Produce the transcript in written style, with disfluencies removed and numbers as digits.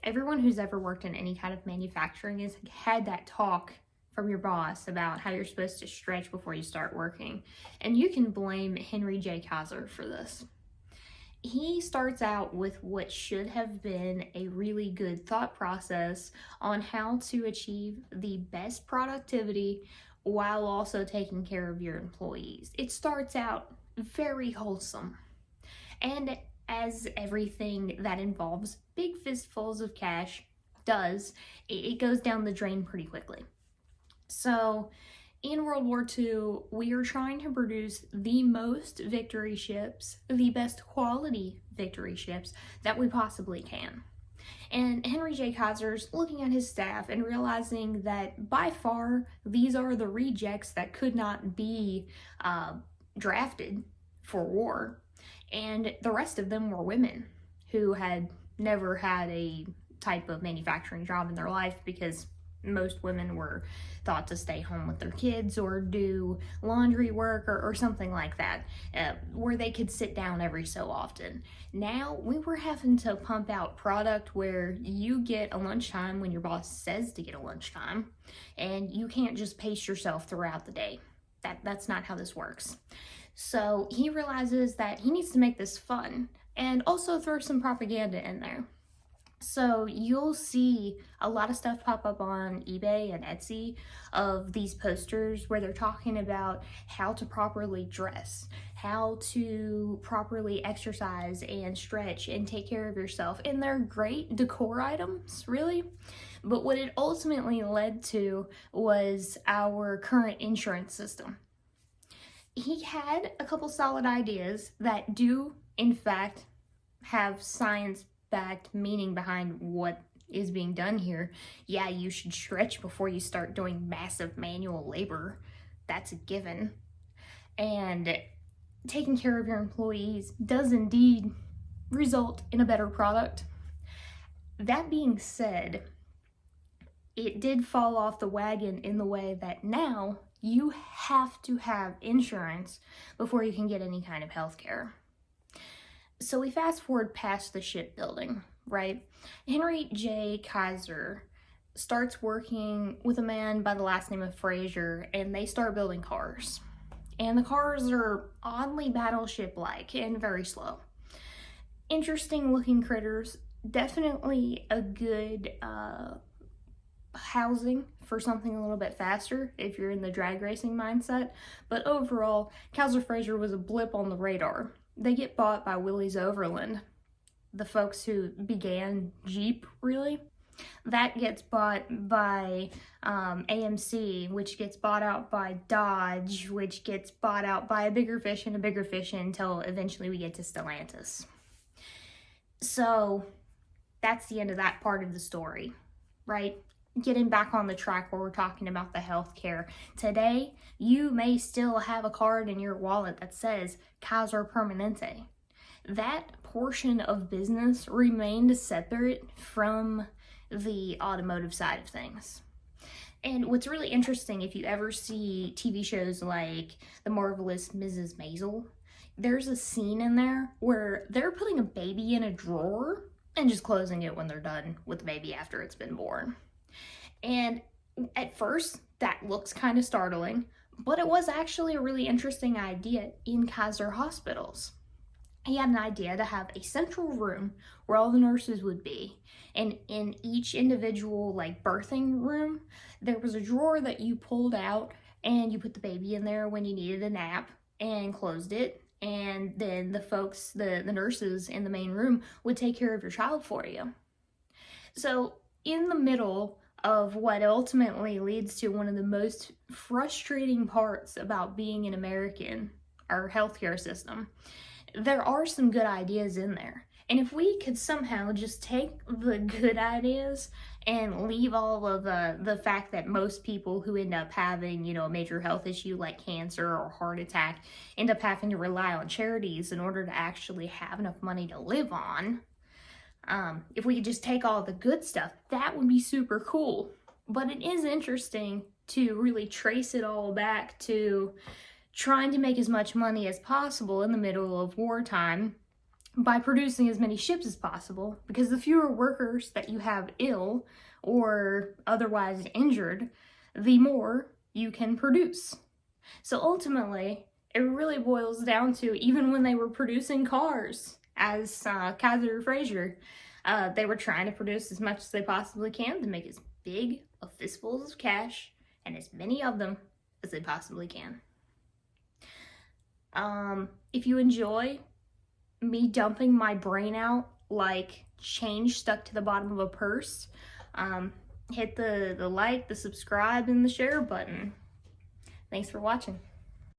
Everyone who's ever worked in any kind of manufacturing has had that talk from your boss about how you're supposed to stretch before you start working. And you can blame Henry J Kaiser for this. He starts out with what should have been a really good thought process on how to achieve the best productivity while also taking care of your employees. It starts out very wholesome. And as everything that involves big fistfuls of cash does, it goes down the drain pretty quickly. So in World War II, we are trying to produce the most victory ships, the best quality victory ships that we possibly can. And Henry J. Kaiser's looking at his staff and realizing that by far these are the rejects that could not be drafted for war. And the rest of them were women who had never had a type of manufacturing job in their life because most women were thought to stay home with their kids or do laundry work or something like that, where they could sit down every so often. Now we were having to pump out product where you get a lunchtime when your boss says to get a lunchtime, and you can't just pace yourself throughout the day. That's not how this works. So he realizes that he needs to make this fun and also throw some propaganda in there. So you'll see a lot of stuff pop up on eBay and Etsy of these posters where they're talking about how to properly dress, how to properly exercise and stretch and take care of yourself. And they're great decor items, really. But what it ultimately led to was our current insurance system. He had a couple solid ideas that do, in fact, have science-backed meaning behind what is being done here. Yeah, you should stretch before you start doing massive manual labor. That's a given. And taking care of your employees does indeed result in a better product. That being said, it did fall off the wagon in the way that now you have to have insurance before you can get any kind of health care. So we fast forward past the shipbuilding, right? Henry J. Kaiser starts working with a man by the last name of Fraser, and they start building cars. And the cars are oddly battleship-like and very slow. Interesting looking critters, definitely a good housing for something a little bit faster if you're in the drag racing mindset, but overall, Kaiser Fraser was a blip on the radar. They get bought by Willys Overland, the folks who began Jeep, really. That gets bought by AMC, which gets bought out by Dodge, which gets bought out by a bigger fish and a bigger fish until eventually we get to Stellantis. So that's the end of that part of the story, right? Getting back on the track where we're talking about the healthcare. Today, you may still have a card in your wallet that says Kaiser Permanente. That portion of business remained separate from the automotive side of things. And what's really interesting, if you ever see TV shows like The Marvelous Mrs. Maisel, there's a scene in there where they're putting a baby in a drawer and just closing it when they're done with the baby after it's been born. And at first, that looks kind of startling, but it was actually a really interesting idea in Kaiser hospitals. He had an idea to have a central room where all the nurses would be, and in each individual birthing room, there was a drawer that you pulled out and you put the baby in there when you needed a nap and closed it, and then the folks, the nurses in the main room would take care of your child for you. So in the middle of what ultimately leads to one of the most frustrating parts about being an American, our healthcare system, there are some good ideas in there. And if we could somehow just take the good ideas and leave all of the fact that most people who end up having, a major health issue like cancer or heart attack end up having to rely on charities in order to actually have enough money to live on, if we could just take all the good stuff, that would be super cool. But it is interesting to really trace it all back to trying to make as much money as possible in the middle of wartime by producing as many ships as possible, because the fewer workers that you have ill or otherwise injured, the more you can produce. So ultimately, it really boils down to, even when they were producing cars as Kaiser Fraser, they were trying to produce as much as they possibly can to make as big a fistfuls of cash and as many of them as they possibly can. If you enjoy me dumping my brain out like change stuck to the bottom of a purse, hit the like, the subscribe, and the share button. Thanks for watching.